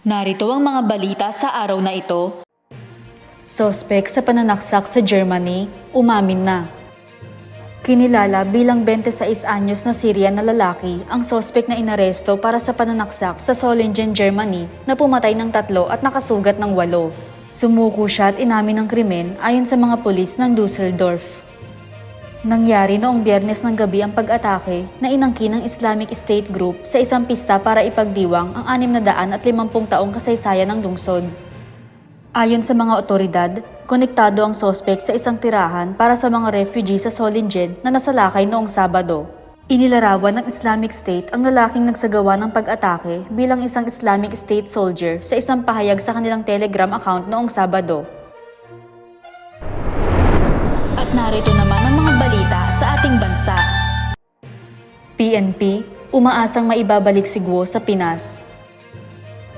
Narito ang mga balita sa araw na ito. Suspect sa pananaksak sa Germany, umamin na. Kinilala bilang 26 anyos na Syrian na lalaki ang suspect na inaresto para sa pananaksak sa Solingen, Germany na pumatay ng 3 at nakasugat ng 8. Sumuko siya at inamin ng krimen ayon sa mga pulis ng Dusseldorf. Nangyari noong Biyernes ng gabi ang pag-atake na inangkin ng Islamic State Group sa isang pista para ipagdiwang ang 650 taong kasaysayan ng lungsod. Ayon sa mga otoridad, konektado ang sospek sa isang tirahan para sa mga refugee sa Solingen na nasalakay noong Sabado. Inilarawan ng Islamic State ang lalaking nagsagawa ng pag-atake bilang isang Islamic State soldier sa isang pahayag sa kanilang Telegram account noong Sabado. At narito naman ang mga balita sa ating bansa. PNP, umaasang maibabalik si Guo sa Pinas.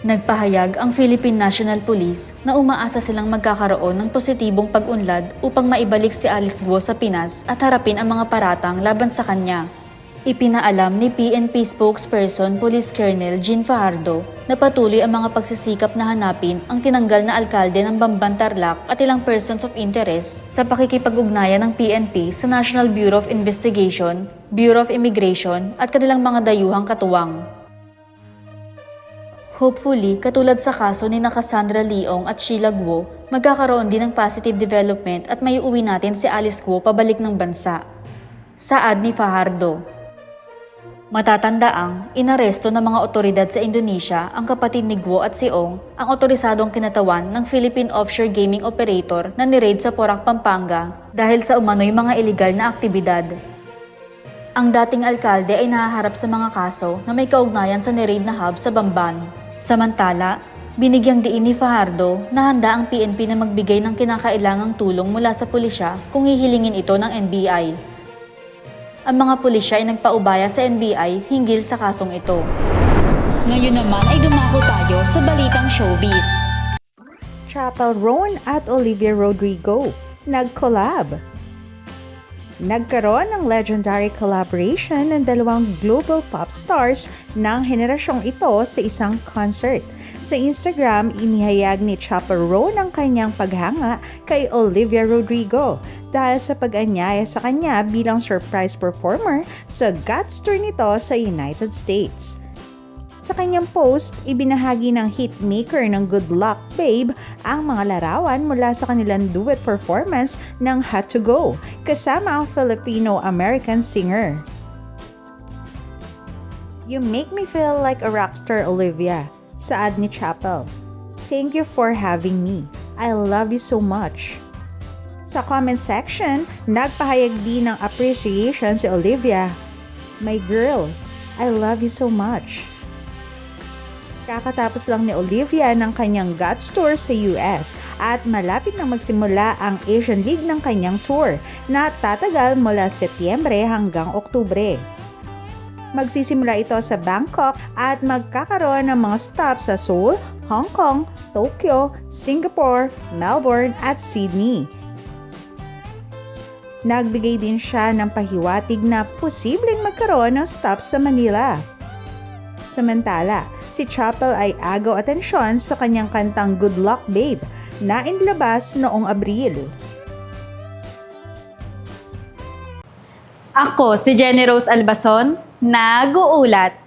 Nagpahayag ang Philippine National Police na umaasa silang magkakaroon ng positibong pag-unlad upang maibalik si Alice Guo sa Pinas at harapin ang mga paratang laban sa kanya. Ipinaalam ni PNP spokesperson Police Colonel Jean Fajardo na patuloy ang mga pagsisikap na hanapin ang tinanggal na alkalde ng Bamban Tarlac at ilang persons of interest sa pakikipag-ugnayan ng PNP sa National Bureau of Investigation, Bureau of Immigration at kanilang mga dayuhang katuwang. Hopefully, katulad sa kaso ni Cassandra Leong at Sheila Guo, magkakaroon din ng positive development at may uwi natin si Alice Guo pabalik ng bansa. Saad ni Fajardo. Matatandaang, inaresto ng mga otoridad sa Indonesia ang kapatid ni Guo at si Ong, ang otorisadong kinatawan ng Philippine Offshore Gaming Operator na ni-raid sa Porac, Pampanga dahil sa umano'y mga ilegal na aktibidad. Ang dating alkalde ay nahaharap sa mga kaso na may kaugnayan sa ni-raid na hub sa Bamban. Samantala, binigyang diin ni Fajardo na handa ang PNP na magbigay ng kinakailangang tulong mula sa pulisya kung hihilingin ito ng NBI. Ang mga pulisya ay nagpaubaya sa NBI hinggil sa kasong ito. Ngayon naman ay dumako tayo sa balitang showbiz. Chappell Roan at Olivia Rodrigo nag-collab. Nagkaroon ng legendary collaboration ng dalawang global pop stars ng henerasyong ito sa isang concert. Sa Instagram, inihayag ni Chappell Roan ang kanyang paghanga kay Olivia Rodrigo dahil sa pag-anyaya sa kanya bilang surprise performer sa Guts Tour nito sa United States. Sa kanyang post, ibinahagi ng hitmaker ng Good Luck Babe ang mga larawan mula sa kanilang duet performance ng Hot to Go kasama ang Filipino-American singer. You make me feel like a rockstar, Olivia, saad ni Chappell. Thank you for having me. I love you so much. Sa comment section, nagpahayag din ng appreciation si Olivia. My girl, I love you so much. Kakatapos lang ni Olivia ng kanyang Guts Tour sa US at malapit na magsimula ang Asian League ng kanyang tour na tatagal mula Setyembre hanggang Oktubre. Magsisimula ito sa Bangkok at magkakaroon ng mga stops sa Seoul, Hong Kong, Tokyo, Singapore, Melbourne at Sydney. Nagbigay din siya ng pahiwatig na posibleng magkaroon ng stops sa Manila. Samantala, si Chappell ay agaw atensyon sa kanyang kantang Good Luck Babe na inilabas noong Abril. Ako si Jenny Rose Albason, nag-uulat.